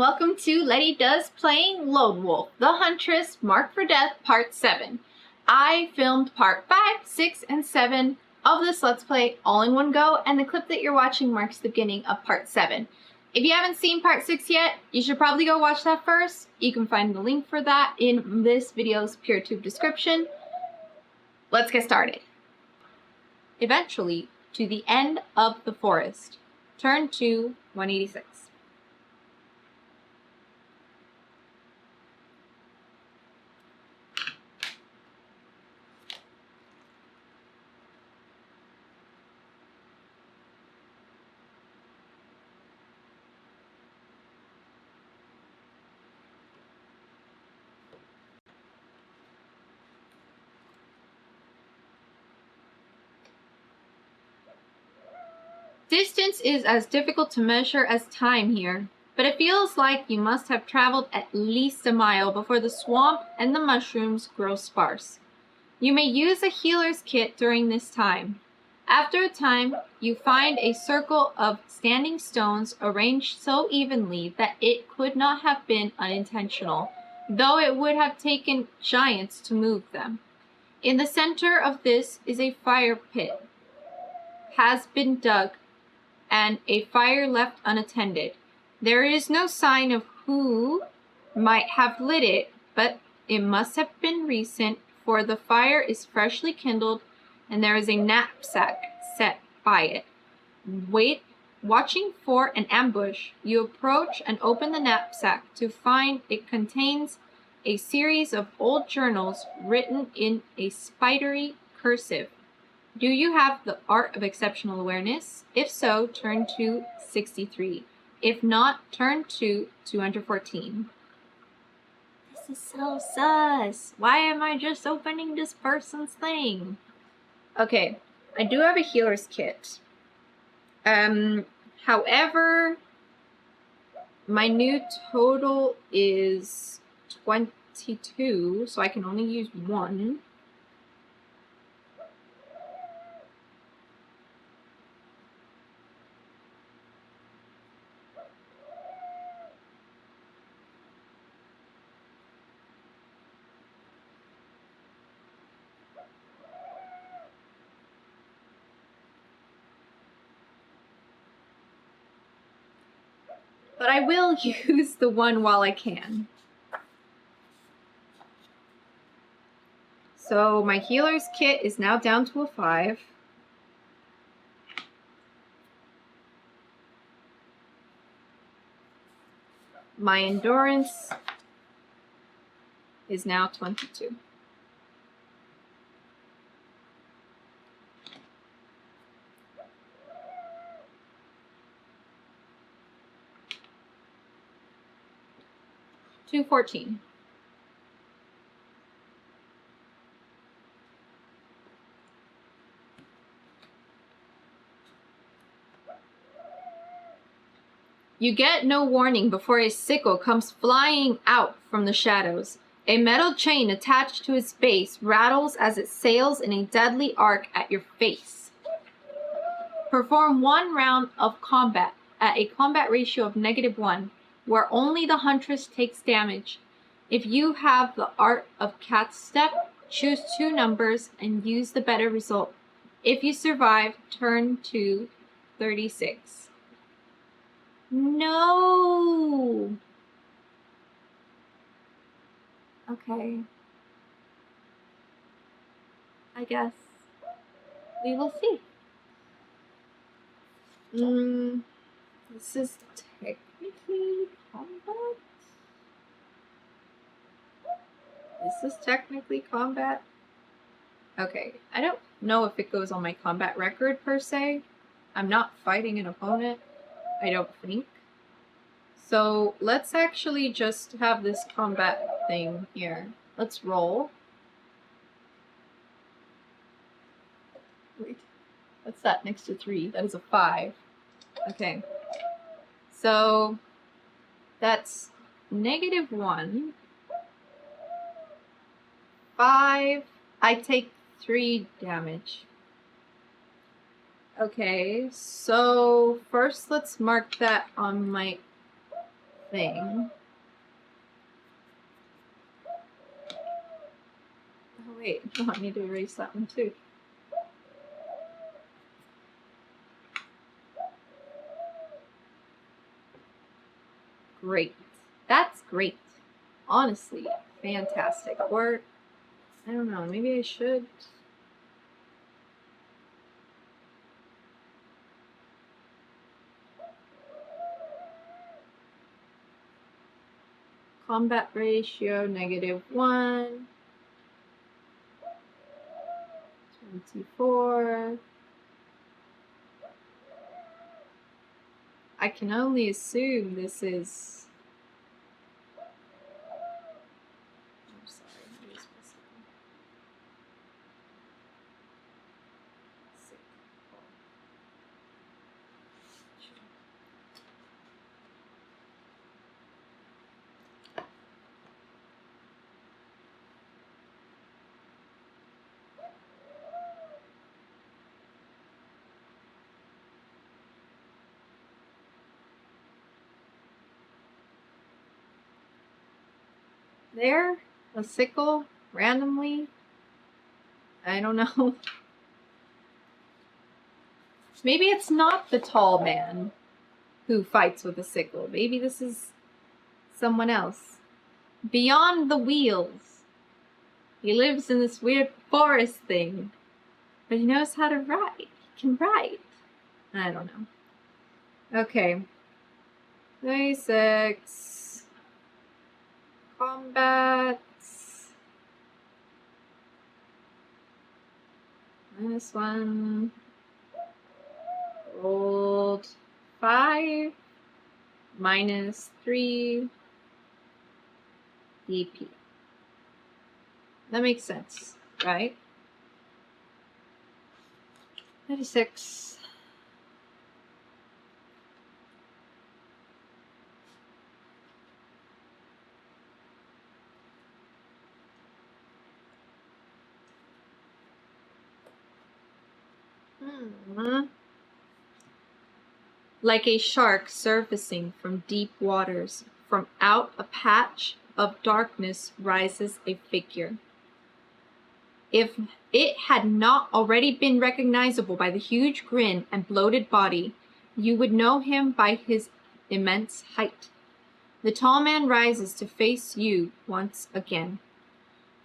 welcome to Lety Does Playing Lone Wolf, the Huntress Marked for Death Part 7. I filmed Part 5, 6, and 7 of this Let's Play all in one go, and the clip that you're watching marks the beginning of Part 7. If you haven't seen Part 6 yet, you should probably go watch that first. You can find the link for that in this video's PureTube description. Let's get started. Eventually, to the end of the forest. Turn to 186. Distance is as difficult to measure as time here, but it feels like you must have traveled at least a mile before the swamp and the mushrooms grow sparse. You may use a healer's kit during this time. After a time, you find a circle of standing stones arranged so evenly that it could not have been unintentional, though it would have taken giants to move them. In the center of this is a fire pit. Has been dug and a fire left unattended. There is no sign of who might have lit it, but it must have been recent, for the fire is freshly kindled and there is a knapsack set by it. Watching for an ambush, you approach and open the knapsack to find it contains a series of old journals written in a spidery cursive. Do you have the art of exceptional awareness? If so, turn to 63. If not, turn to 214. This is so sus. Why am I just opening this person's thing? Okay, I do have a healer's kit. However, my new total is 22, so I can only use one. But I will use the one while I can. So my healer's kit is now down to a 5. My endurance is now 22. $214. You get no warning before a sickle comes flying out from the shadows. A metal chain attached to its base rattles as it sails in a deadly arc at your face. Perform 1 round of combat at a combat ratio of -1. Where only the Huntress takes damage. If you have the art of Cat's Step, choose 2 numbers and use the better result. If you survive, turn to 36. No! Okay. I guess we will see. This is technically combat? Is this technically combat? Okay, I don't know if it goes on my combat record per se. I'm not fighting an opponent, I don't think. So let's actually just have this combat thing here. Let's roll. Wait, what's that next to 3? That is a 5. Okay. So that's -1. 5. I take 3 damage. Okay, so first let's mark that on my thing. Oh wait, I want me to erase that one too. Great. That's great. Honestly, fantastic. Or, I don't know, maybe I should. Combat ratio, -1. 24. I can only assume this is... I'm sorry, where's my second? Sick. There, a sickle, randomly. I don't know. Maybe it's not the tall man who fights with a sickle. Maybe this is someone else. Beyond the wheels. He lives in this weird forest thing. But he knows how to write. He can write. I don't know. Okay. 36. Combat. -1. Rolled 5. -3. DP. That makes sense, right? 96. Like a shark surfacing from deep waters, from out a patch of darkness rises a figure. If it had not already been recognizable by the huge grin and bloated body, you would know him by his immense height. The tall man rises to face you once again.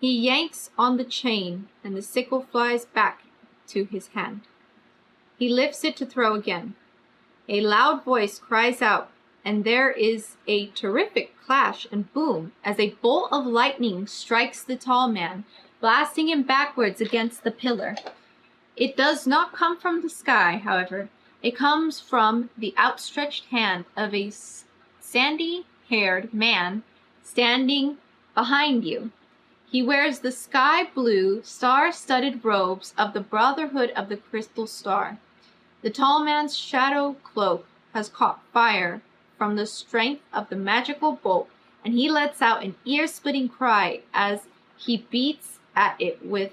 He yanks on the chain, and the sickle flies back to his hand. He lifts it to throw again. A loud voice cries out, and there is a terrific clash and boom as a bolt of lightning strikes the tall man, blasting him backwards against the pillar. It does not come from the sky, however. It comes from the outstretched hand of a sandy-haired man standing behind you. He wears the sky-blue, star-studded robes of the Brotherhood of the Crystal Star. The tall man's shadow cloak has caught fire from the strength of the magical bolt, and he lets out an ear-splitting cry as he beats at it with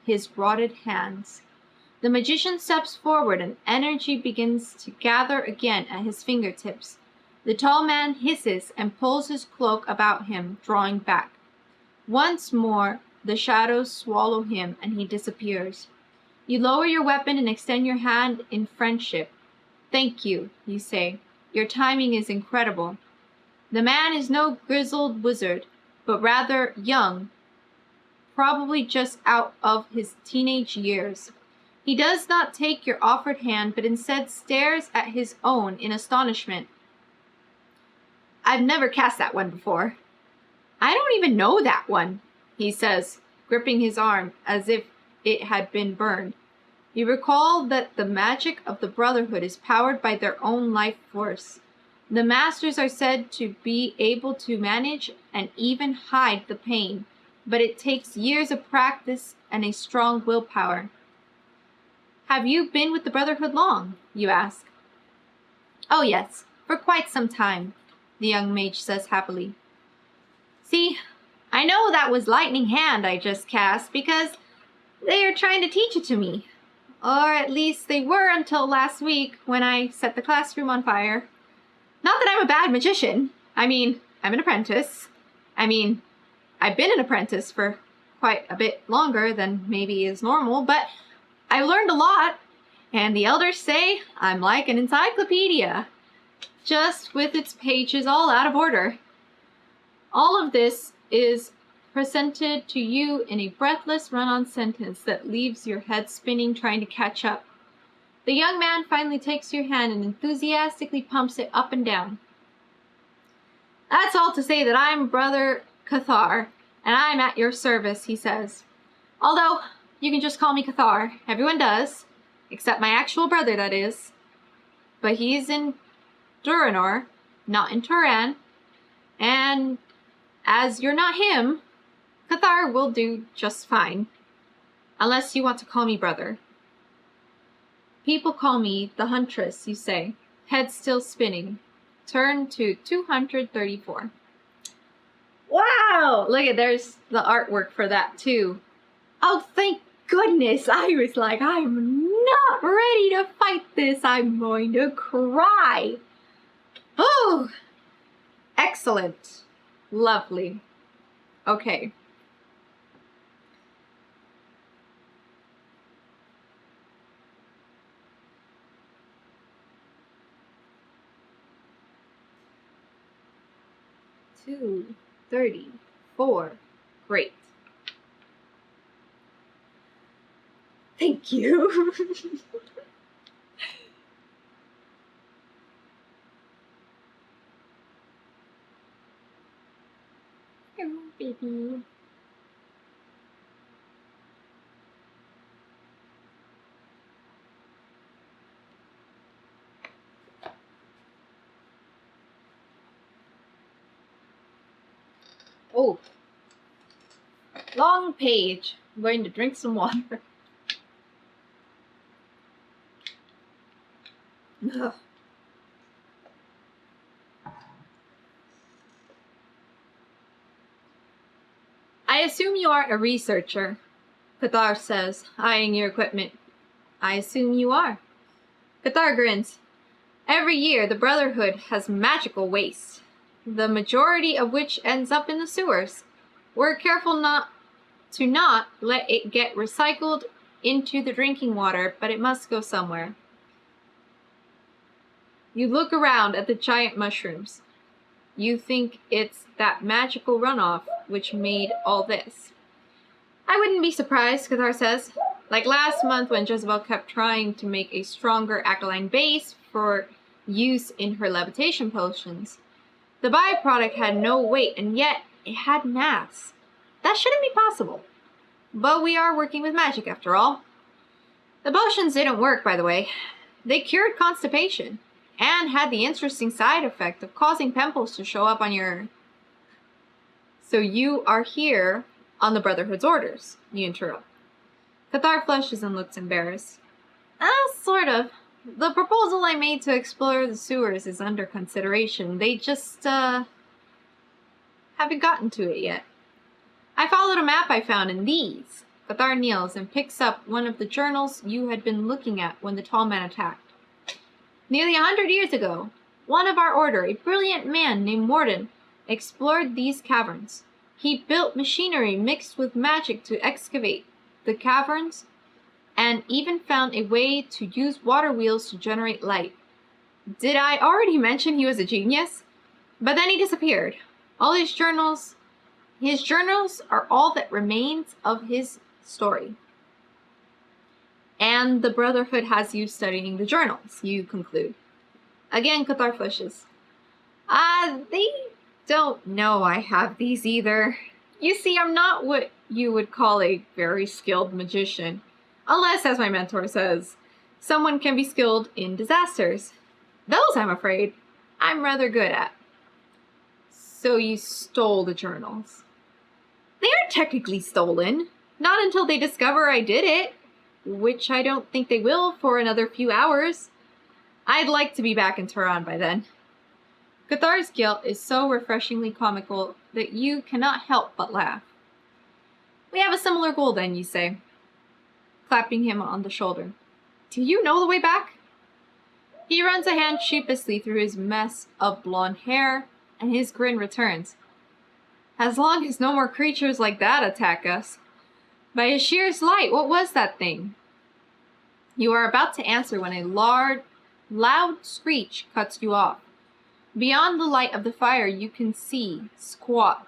his rotted hands. The magician steps forward, and energy begins to gather again at his fingertips. The tall man hisses and pulls his cloak about him, drawing back. Once more, the shadows swallow him, and he disappears. You lower your weapon and extend your hand in friendship. "Thank you," you say. "Your timing is incredible." The man is no grizzled wizard, but rather young, probably just out of his teenage years. He does not take your offered hand, but instead stares at his own in astonishment. "I've never cast that one before." "I don't even know that one," he says, gripping his arm as if it had been burned. You recall that the magic of the Brotherhood is powered by their own life force. The masters are said to be able to manage and even hide the pain, but it takes years of practice and a strong willpower. "Have you been with the Brotherhood long?" you ask. "Oh yes, for quite some time," the young mage says happily. "See, I know that was Lightning Hand I just cast because they are trying to teach it to me. Or at least they were until last week when I set the classroom on fire. Not that I'm a bad magician. I mean, I'm an apprentice. I mean, I've been an apprentice for quite a bit longer than maybe is normal, but I learned a lot, and the elders say I'm like an encyclopedia, just with its pages all out of order. All of this is presented to you in a breathless run-on sentence that leaves your head spinning trying to catch up. The young man finally takes your hand and enthusiastically pumps it up and down. That's all to say that I'm Brother Cathar, and I'm at your service, he says. Although, you can just call me Cathar. Everyone does. Except my actual brother, that is. But he's in Duranor, not in Turan. And as you're not him, Cathar will do just fine. Unless you want to call me brother. People call me the Huntress, you say, head still spinning. Turn to 234. Wow! Look at, there's the artwork for that too. Oh, thank goodness! I was like, I'm not ready to fight this. I'm going to cry. Oh! Excellent. Lovely. Okay. Two. 34. Great. Thank you. Oh, baby. Oh. Long page. I'm going to drink some water. Ugh. I assume you are a researcher, Cathar says, eyeing your equipment. I assume you are. Cathar grins. Every year, the Brotherhood has magical waste, the majority of which ends up in the sewers. We're careful not let it get recycled into the drinking water, but it must go somewhere. You look around at the giant mushrooms. You think it's that magical runoff which made all this. I wouldn't be surprised, Cathar says. Like last month when Jezebel kept trying to make a stronger alkaline base for use in her levitation potions. The byproduct had no weight, and yet it had mass. That shouldn't be possible. But we are working with magic after all. The potions didn't work, by the way. They cured constipation, and had the interesting side effect of causing pimples to show up on your... So you are here on the Brotherhood's orders, you interrupt. Cathar flushes and looks embarrassed. Sort of. The proposal I made to explore the sewers is under consideration. They just, haven't gotten to it yet. I followed a map I found in these. Cathar kneels and picks up one of the journals you had been looking at when the tall man attacked. Nearly 100 years ago, one of our order, a brilliant man named Morden, explored these caverns. He built machinery mixed with magic to excavate the caverns, and even found a way to use water wheels to generate light. Did I already mention he was a genius? But then he disappeared. All his journals are all that remains of his story. And the Brotherhood has you studying the journals, you conclude. Again, Cathar flushes. They don't know I have these either. You see, I'm not what you would call a very skilled magician. Unless, as my mentor says, someone can be skilled in disasters. Those, I'm afraid, I'm rather good at. So you stole the journals. They aren't technically stolen. Not until they discover I did it. Which I don't think they will for another few hours. I'd like to be back in Turan by then. Cathar's guilt is so refreshingly comical that you cannot help but laugh. We have a similar goal then, you say, clapping him on the shoulder. Do you know the way back? He runs a hand sheepishly through his mess of blonde hair, and his grin returns. As long as no more creatures like that attack us. By a sheer light, what was that thing? You are about to answer when a loud screech cuts you off. Beyond the light of the fire, you can see squat,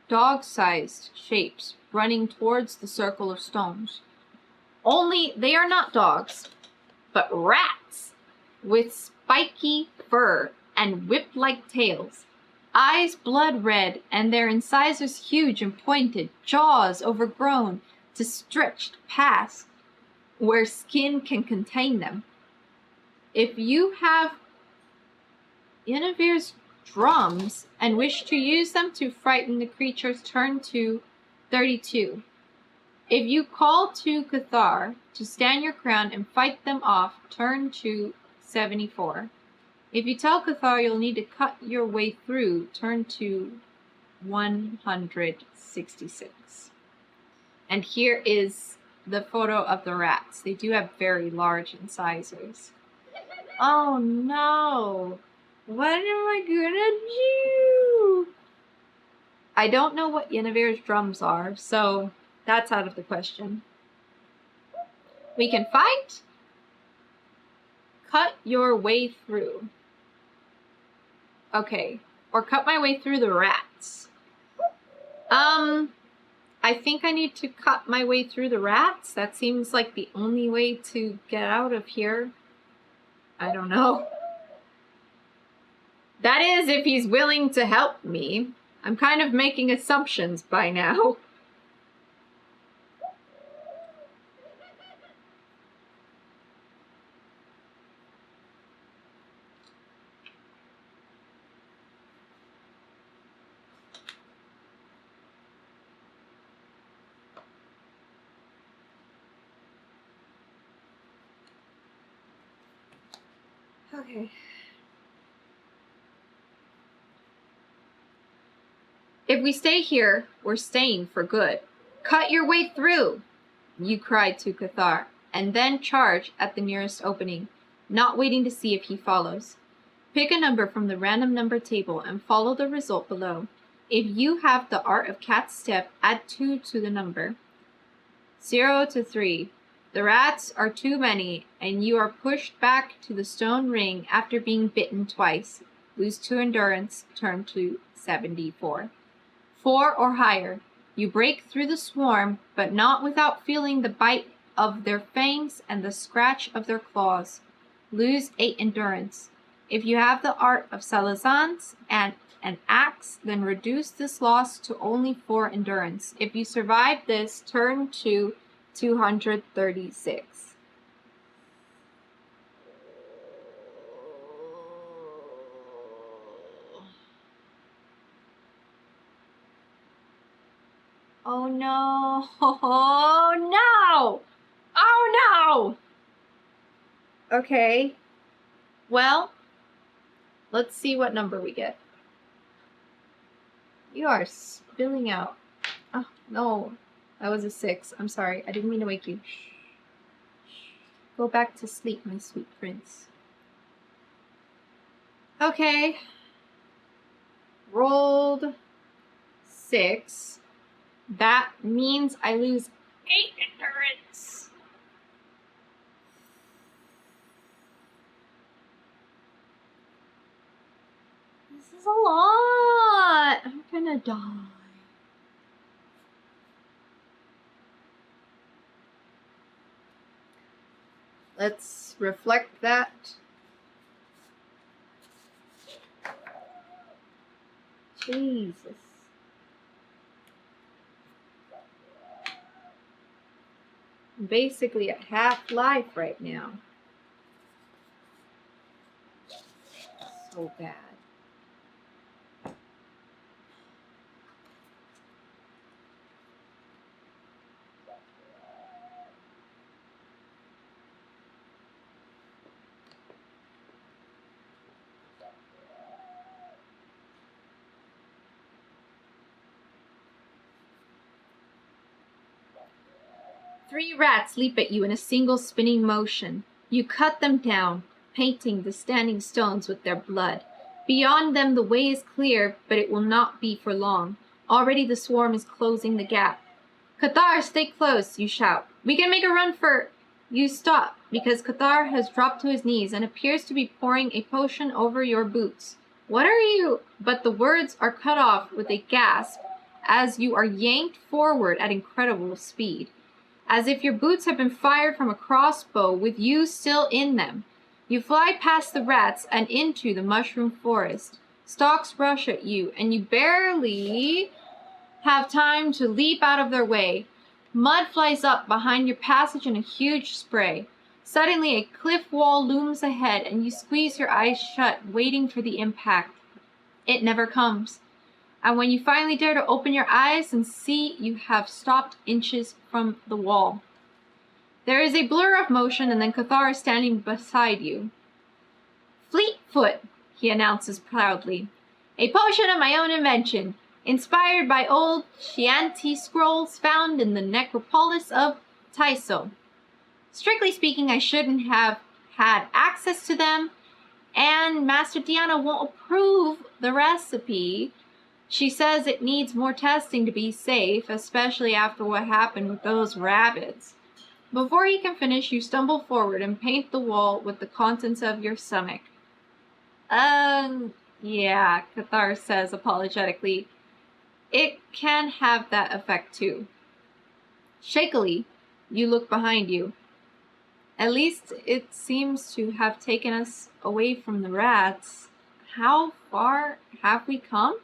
dog-sized shapes running towards the circle of stones. Only they are not dogs, but rats, with spiky fur and whip-like tails, eyes blood red, and their incisors huge and pointed, jaws overgrown to stretched past where skin can contain them. If you have Yennefer's drums and wish to use them to frighten the creatures, turn to 32. If you call to Cathar to stand your ground and fight them off, turn to 74. If you tell Cathar you'll need to cut your way through, turn to 166. And here is the photo of the rats. They do have very large incisors. Oh no! What am I gonna do? I don't know what Yennefer's drums are, so that's out of the question. We can fight. Cut your way through. Okay. Or cut my way through the rats. I think I need to cut my way through the rats. That seems like the only way to get out of here. I don't know. That is, if he's willing to help me. I'm kind of making assumptions by now. Okay. If we stay here, we're staying for good. Cut your way through, you cried to Cathar, and then charge at the nearest opening, not waiting to see if he follows. Pick a number from the random number table and follow the result below. If you have the art of cat's step, add 2 to the number. 0 to 3. The rats are too many, and you are pushed back to the stone ring after being bitten twice. Lose 2 endurance, turn to 74. 4 or higher. You break through the swarm, but not without feeling the bite of their fangs and the scratch of their claws. Lose 8 endurance. If you have the art of Salazans and an axe, then reduce this loss to only 4 endurance. If you survive this, turn to 236. Oh no! Oh no! Oh no! Okay. Well, let's see what number we get. You are spilling out. Oh no. That was a 6. I'm sorry. I didn't mean to wake you. Shh. Go back to sleep, my sweet prince. Okay. Rolled 6. That means I lose 8 endurance. This is a lot. I'm gonna die. Let's reflect that. Jesus. I'm basically at half life right now. So bad. Three rats leap at you in a single spinning motion. You cut them down, painting the standing stones with their blood. Beyond them the way is clear, but it will not be for long. Already the swarm is closing the gap. Cathar, stay close, you shout. We can make a run for... You stop, because Cathar has dropped to his knees and appears to be pouring a potion over your boots. What are you... But the words are cut off with a gasp as you are yanked forward at incredible speed, as if your boots have been fired from a crossbow with you still in them. You fly past the rats and into the mushroom forest. Stalks rush at you, and you barely have time to leap out of their way. Mud flies up behind your passage in a huge spray. Suddenly, a cliff wall looms ahead, and you squeeze your eyes shut, waiting for the impact. It never comes. And when you finally dare to open your eyes and see, you have stopped inches from the wall. There is a blur of motion, and then Cathar is standing beside you. Fleetfoot, he announces proudly. A potion of my own invention, inspired by old Chianti scrolls found in the necropolis of Tyso. Strictly speaking, I shouldn't have had access to them, and Master Diana won't approve the recipe. She says it needs more testing to be safe, especially after what happened with those rabbits. Before he can finish, you stumble forward and paint the wall with the contents of your stomach. Yeah, Cathar says apologetically. It can have that effect too. Shakily, you look behind you. At least it seems to have taken us away from the rats. How far have we come?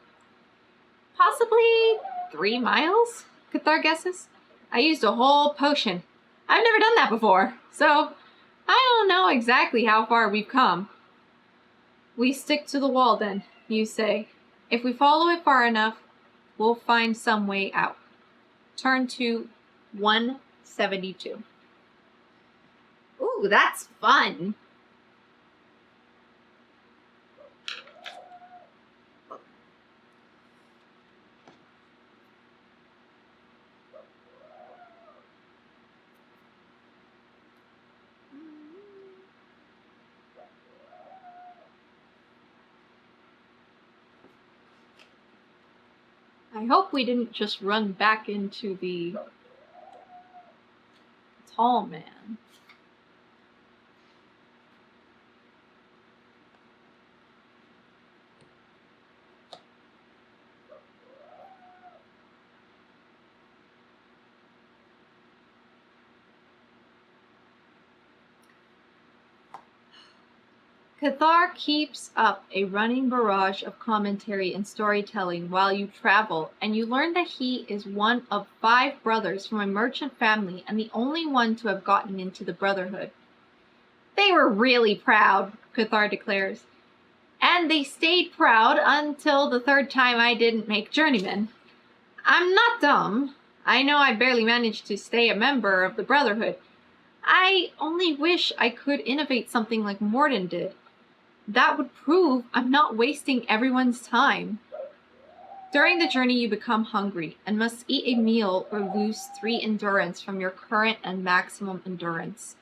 Possibly 3 miles, Cathar guesses. I used a whole potion. I've never done that before, so I don't know exactly how far we've come. We stick to the wall then, you say. If we follow it far enough, we'll find some way out. Turn to 172. Ooh, that's fun. I hope we didn't just run back into the tall man. Cathar keeps up a running barrage of commentary and storytelling while you travel, and you learn that he is one of 5 brothers from a merchant family and the only one to have gotten into the Brotherhood. They were really proud, Cathar declares, and they stayed proud until the 3rd time I didn't make Journeyman. I'm not dumb. I know I barely managed to stay a member of the Brotherhood. I only wish I could innovate something like Morden did. That would prove I'm not wasting everyone's time. During the journey, you become hungry and must eat a meal or lose 3 endurance from your current and maximum endurance.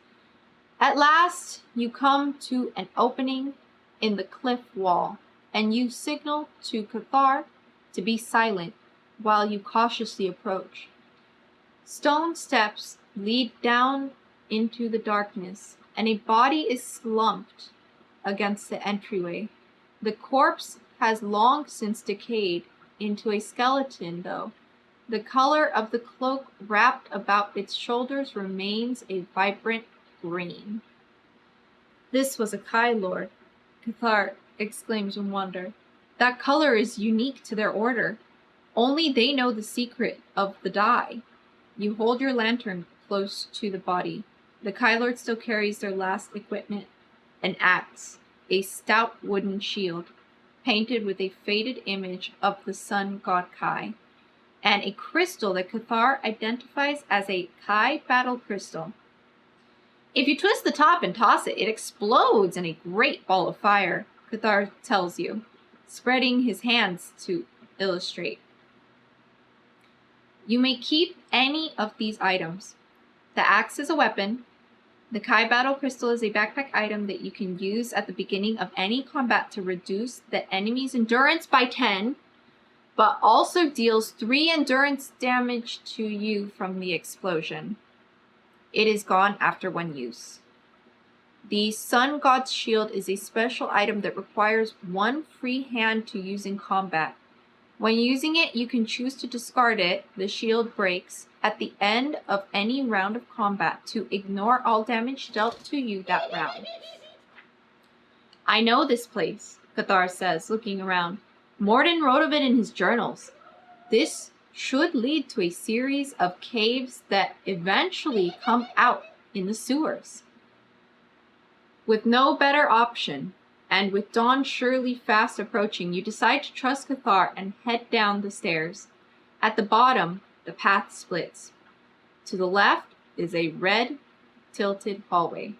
At last, you come to an opening in the cliff wall, and you signal to Cathar to be silent while you cautiously approach. Stone steps lead down into the darkness, and a body is slumped against the entryway. The corpse has long since decayed into a skeleton, though. The color of the cloak wrapped about its shoulders remains a vibrant green. This was a Kai Lord, Cathar exclaims in wonder. That color is unique to their order. Only they know the secret of the dye. You hold your lantern close to the body. The Kai Lord still carries their last equipment, an axe, a stout wooden shield, painted with a faded image of the sun god Kai, and a crystal that Cathar identifies as a Kai battle crystal. If you twist the top and toss it, it explodes in a great ball of fire, Cathar tells you, spreading his hands to illustrate. You may keep any of these items. The axe is a weapon, The Kai Battle Crystal is a backpack item that you can use at the beginning of any combat to reduce the enemy's endurance by 10, but also deals 3 endurance damage to you from the explosion. It is gone after 1 use. The Sun God's Shield is a special item that requires 1 free hand to use in combat. When using it, you can choose to discard it. The shield breaks at the end of any round of combat to ignore all damage dealt to you that round. I know this place, Cathar says, looking around. Morden wrote of it in his journals. This should lead to a series of caves that eventually come out in the sewers. With no better option, and with dawn surely fast approaching, you decide to trust Cathar and head down the stairs. At the bottom, the path splits. To the left is a red, tilted hallway.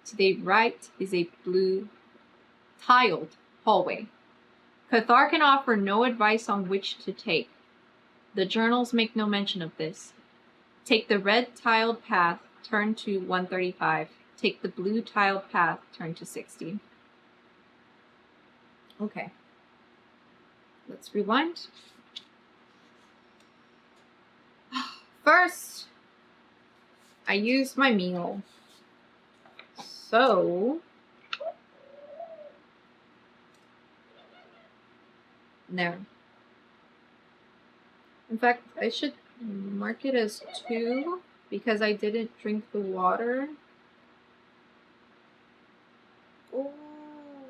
To the right is a blue, tiled hallway. Cathar can offer no advice on which to take. The journals make no mention of this. Take the red tiled path, turn to 135. Take the blue tiled path, turn to 60. Okay. Let's rewind. First, I used my meal. So, there. In fact, I should mark it as 2 because I didn't drink the water. Oh,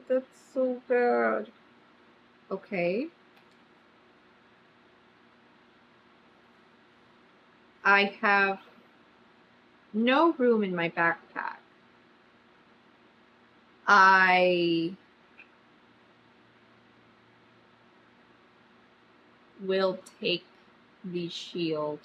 that's so bad. Okay. I have no room in my backpack. I will take the shield.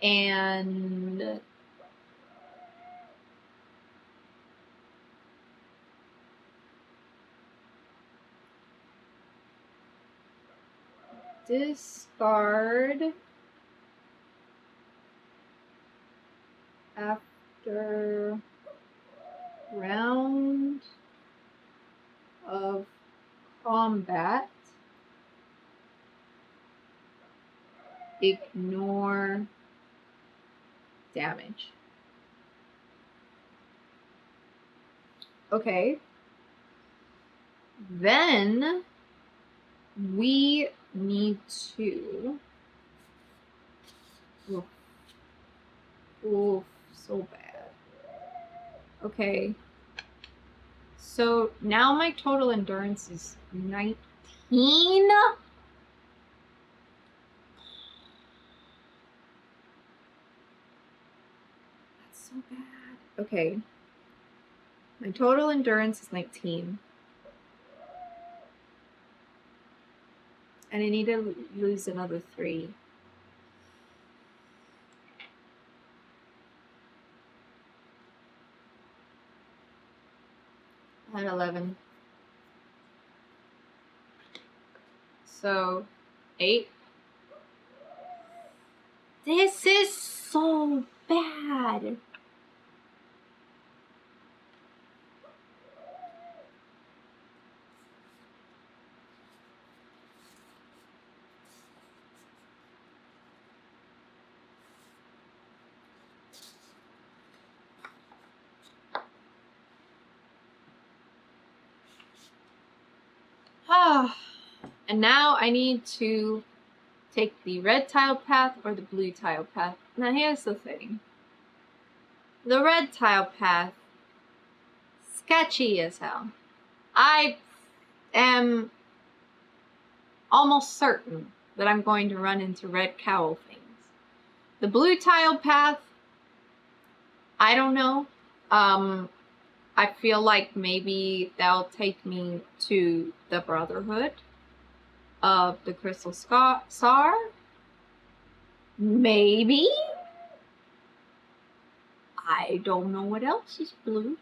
And discard after round of combat. Ignore damage. Okay. Then we need to... Oof, so bad. Okay. So now my total endurance is 19. That's so bad. Okay. My total endurance is 19. And I need to lose another 3. I had 11. So, 8. This is so bad. And now I need to take the red tile path or the blue tile path. Now here's the thing. The red tile path, sketchy as hell. I am almost certain that I'm going to run into red cowl things. The blue tile path, I don't know. I feel like maybe that'll take me to the Brotherhood of the Crystal Star. Maybe? I don't know what else is blue.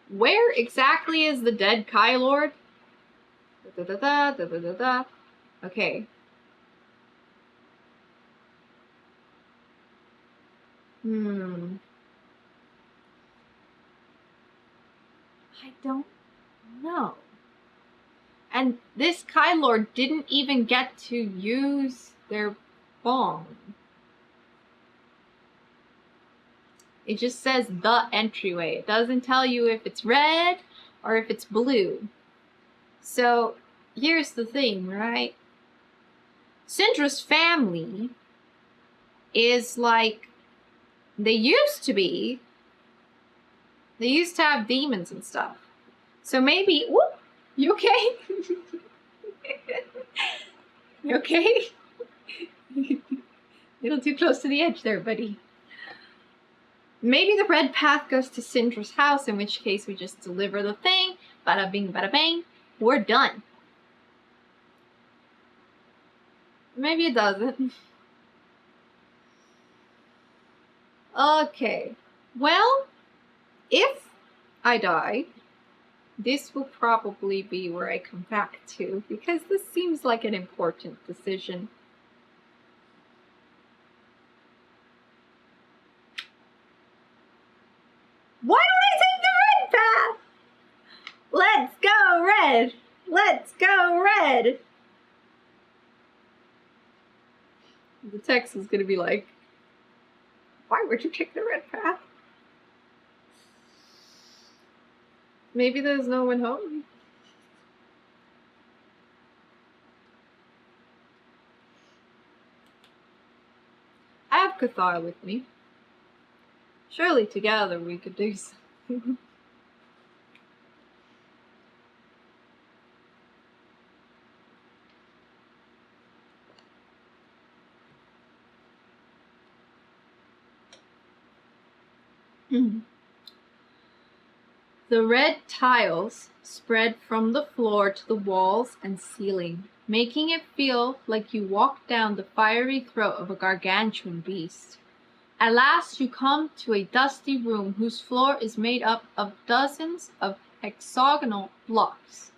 Where exactly is the dead Kai Lord? Da, da, da, da, da, da, da. Okay. I don't know. And this Kai Lord didn't even get to use their bong. It just says the entryway. It doesn't tell you if it's red or if it's blue. So here's the thing, right? Syndra's family is like, they used to be. They used to have demons and stuff. So maybe, whoop, you okay? You okay? A little too close to the edge there, buddy. Maybe the red path goes to Syndra's house, in which case we just deliver the thing. Bada bing, bada bang. We're done. Maybe it doesn't. Okay. Well, if I die, this will probably be where I come back to, because this seems like an important decision. Why don't I take the red path? Let's go red! Let's go red! The text is gonna be like, why would you take the red path? Maybe there's no one home. I have Cathar with me. Surely together we could do something. The red tiles spread from the floor to the walls and ceiling, making it feel like you walked down the fiery throat of a gargantuan beast. At last you come to a dusty room whose floor is made up of dozens of hexagonal blocks.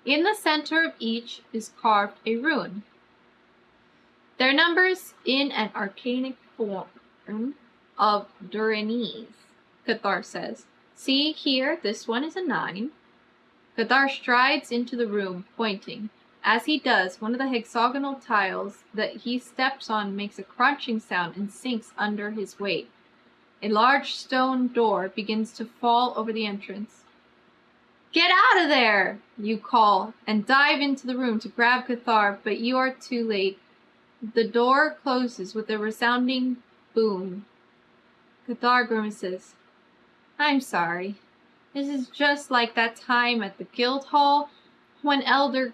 In the center of each is carved a rune. Their numbers in an arcanic form of Duranese, Cathar says. See here, this one is a 9. Cathar strides into the room, pointing. As he does, one of the hexagonal tiles that he steps on makes a crunching sound and sinks under his weight. A large stone door begins to fall over the entrance. Get out of there, you call, and dive into the room to grab Cathar, but you are too late. The door closes with a resounding boom. Cathar grimaces. I'm sorry. This is just like that time at the guild hall when Elder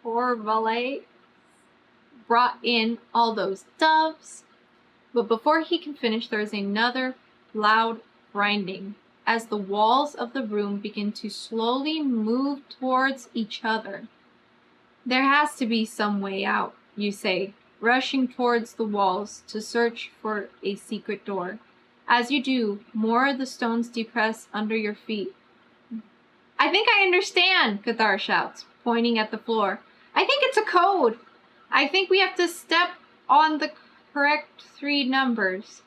Corvalet brought in all those doves. But before he can finish, there is another loud grinding as the walls of the room begin to slowly move towards each other. There has to be some way out, you say, rushing towards the walls to search for a secret door. As you do, more of the stones depress under your feet. I think I understand, Cathar shouts, pointing at the floor. I think it's a code. I think we have to step on the correct 3 numbers.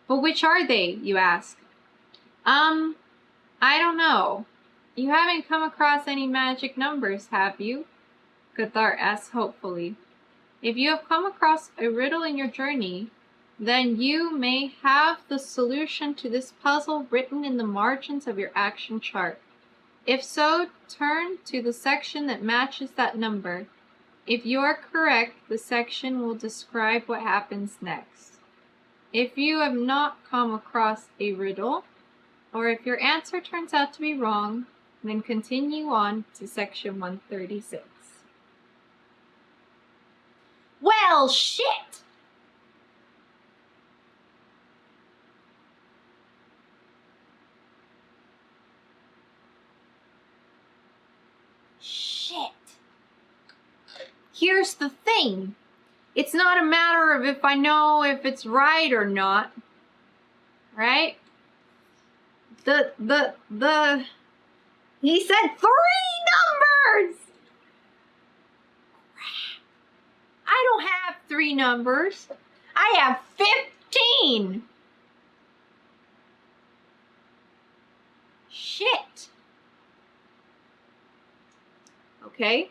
But which are they, you ask? I don't know. You haven't come across any magic numbers, have you? Cathar asks hopefully. If you have come across a riddle in your journey, then you may have the solution to this puzzle written in the margins of your action chart. If so, turn to the section that matches that number. If you are correct, the section will describe what happens next. If you have not come across a riddle, or if your answer turns out to be wrong, then continue on to section 136. Well, shit! here's the thing. It's not a matter of if I know if it's right or not. Right? He said 3 numbers! I don't have 3 numbers. I have 15. Shit. Okay.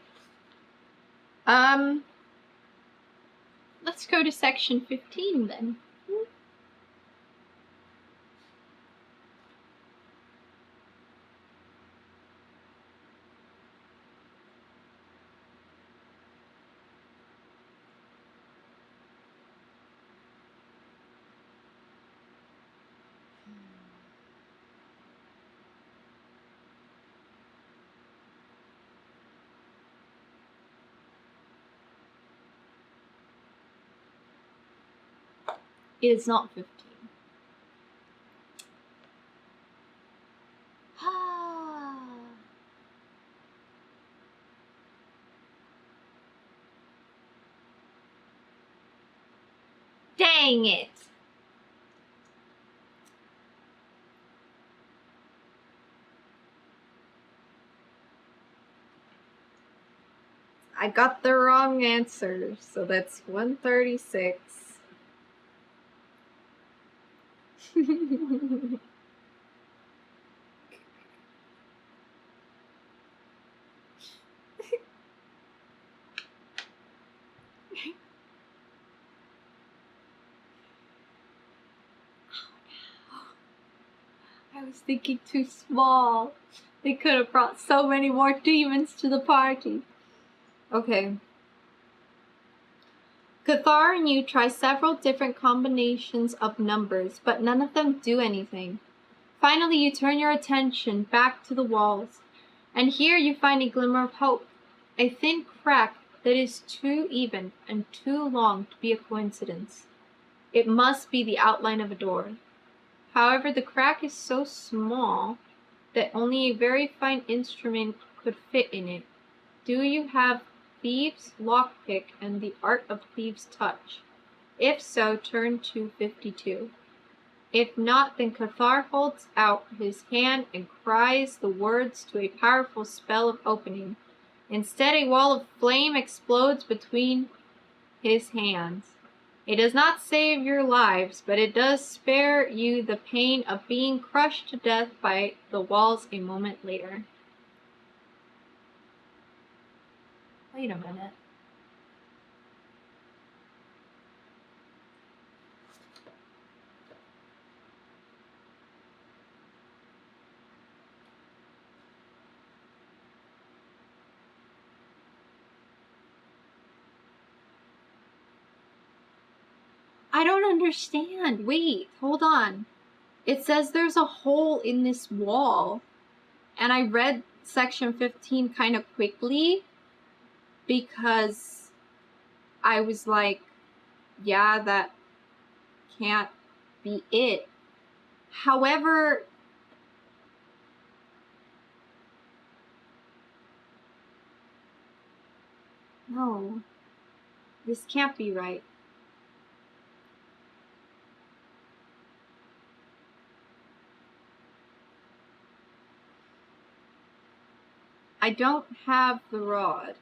Let's go to section 15 then. It is not 15. Dang it. I got the wrong answer, so that's 136. I was thinking too small. They could have brought so many more demons to the party. Okay. Cathar and you try several different combinations of numbers, but none of them do anything. Finally, you turn your attention back to the walls, and here you find a glimmer of hope. A thin crack that is too even and too long to be a coincidence. It must be the outline of a door. However, the crack is so small that only a very fine instrument could fit in it. Do you have Thieves' Lockpick and the Art of Thieves' Touch? If so, turn to 52. If not, then Cathar holds out his hand and cries the words to a powerful spell of opening. Instead, a wall of flame explodes between his hands. It does not save your lives, but it does spare you the pain of being crushed to death by the walls a moment later. Wait a minute. I don't understand. Wait, hold on. It says there's a hole in this wall. And I read section 15 kind of quickly because I was like, yeah, that can't be it. However, no, this can't be right. I don't have the rod.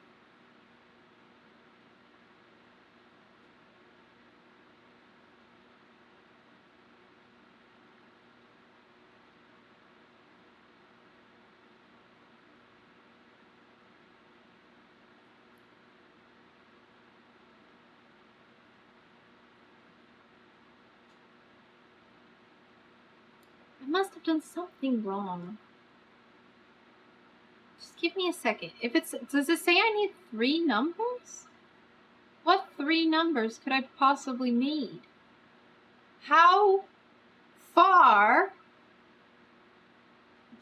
I must have done something wrong. Just give me a second. Does it say I need 3 numbers? What 3 numbers could I possibly need? How far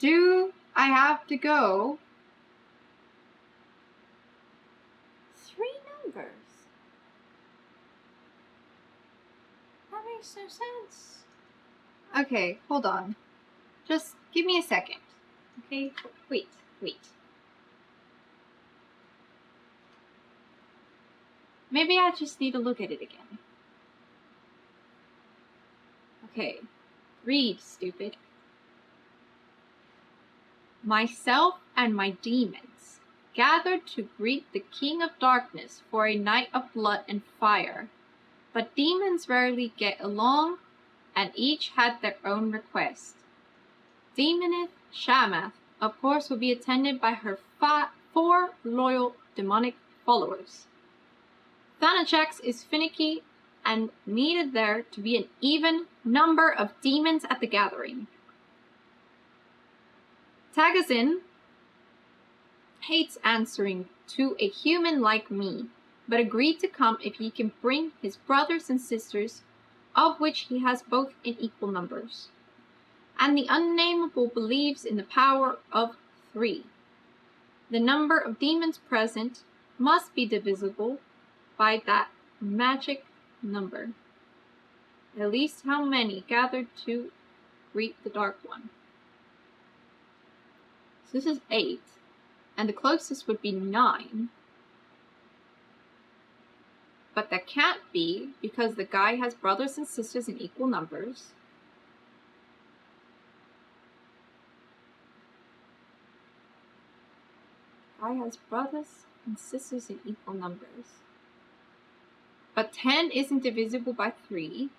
do I have to go? 3 numbers. That makes no sense. Okay, hold on. Just give me a second. Okay, wait. Maybe I just need to look at it again. Okay. Read, stupid. Myself and my demons gathered to greet the King of Darkness for a night of blood and fire. But demons rarely get along, and each had their own request. Demoness Shamath, of course, will be attended by her 4 loyal demonic followers. Thanajax is finicky and needed there to be an even number of demons at the gathering. Tagazin hates answering to a human like me, but agreed to come if he can bring his brothers and sisters, of which he has both in equal numbers. And the Unnameable believes in the power of 3. The number of demons present must be divisible by that magic number. At least how many gathered to greet the Dark One. So this is 8, and the closest would be 9. But that can't be, because the guy has brothers and sisters in equal numbers. Guy has brothers and sisters in equal numbers. But 10 isn't divisible by 3,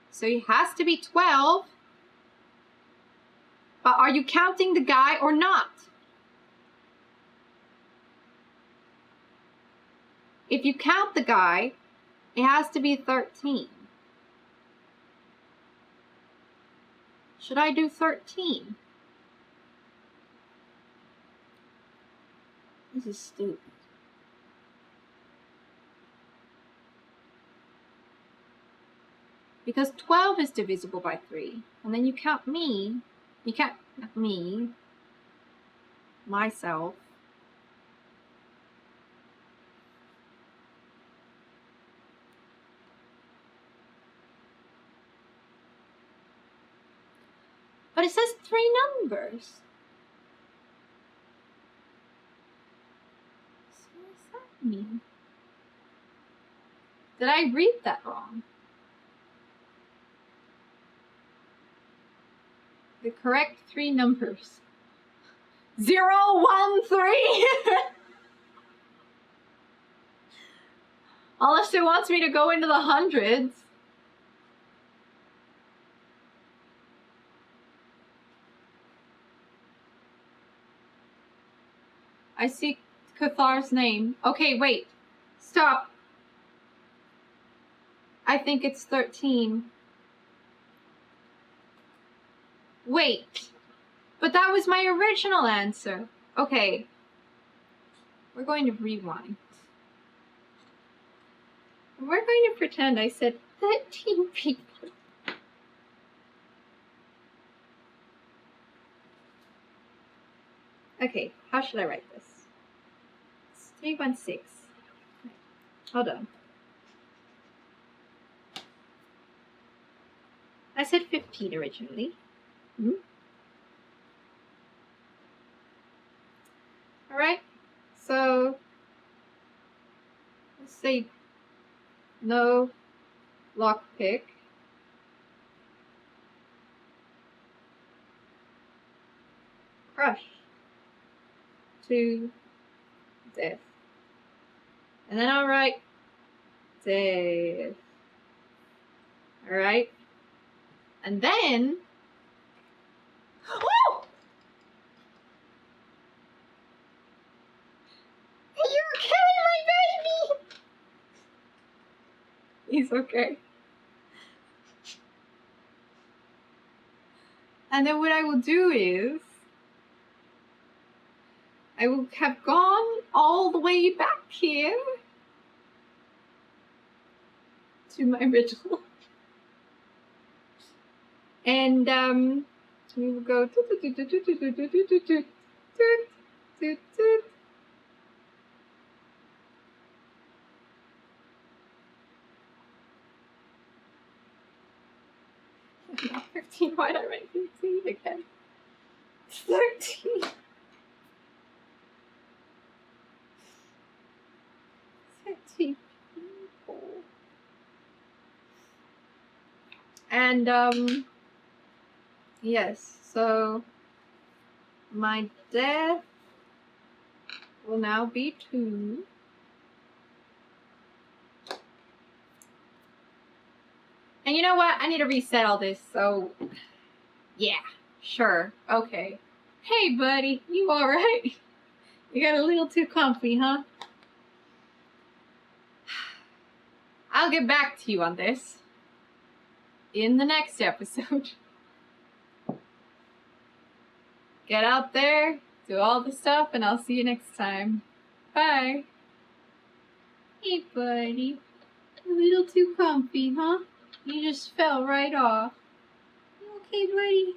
so it has to be 12. But are you counting the guy or not? If you count the guy, it has to be 13. Should I do 13? This is stupid. Because 12 is divisible by 3. And then you count me. You count me. Myself. But it says 3 numbers. So what does that mean? Did I read that wrong? The correct 3 numbers. 0, 1, 3. Unless it wants me to go into the hundreds. I see Cathar's name. Okay, wait. Stop. I think it's 13. Wait. But that was my original answer. Okay. We're going to rewind. We're going to pretend I said 13 people. Okay, how should I write this? It's 316. Hold on. I said 15 originally. Alright, so let's say no lockpick. Crush. To death. And then I'll write death. Alright. And then woo! Are you okay, my baby? He's okay. And then what I will do is I will have gone all the way back here to my ritual. And we will go not 15, why did I write 15 again? 13. 13. And, yes, so my death will now be 2. And you know what? I need to reset all this, so yeah, sure, okay. Hey, buddy, you alright? You got a little too comfy, huh? I'll get back to you on this in the next episode. Get out there, do all the stuff, and I'll see you next time. Bye. Hey, buddy. A little too comfy, huh? You just fell right off. You okay, buddy?